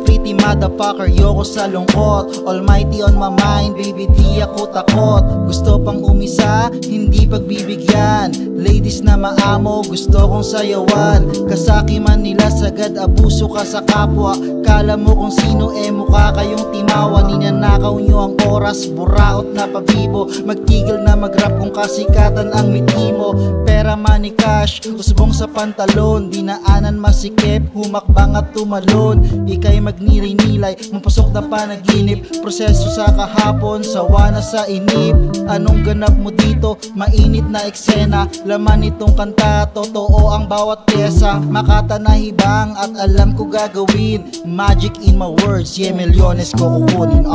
pretty motherfucker, yoko sa lungkot. Almighty on my mind, baby di ako takot. Gusto pang umisa, hindi pagbibigyan. Ladies na maamo, gusto kong sayawan. Kasaki man nila sagad, abuso ka sa kapwa. Kala mo kung sino, mukha kayong timawa. Ninanakaw nyo ang oras, buraot na pabibo. Magtigil na mag-rap kung kasikatan ang miti mo. Pera, money, cash, usbong sa pantalon. Dinaanan masikip, humakbang at tumalon. Ika'y magniri-nilay, mapasok na panaginip. Proseso sa kahapon, sawa na sa inip. Anong ganap mo dito? Mainit na eksena. Laman nitong kanta, totoo ang bawat pyesa. Makata na hibang at alam ko gagawin. Magic in my words, milyones ko kukunin,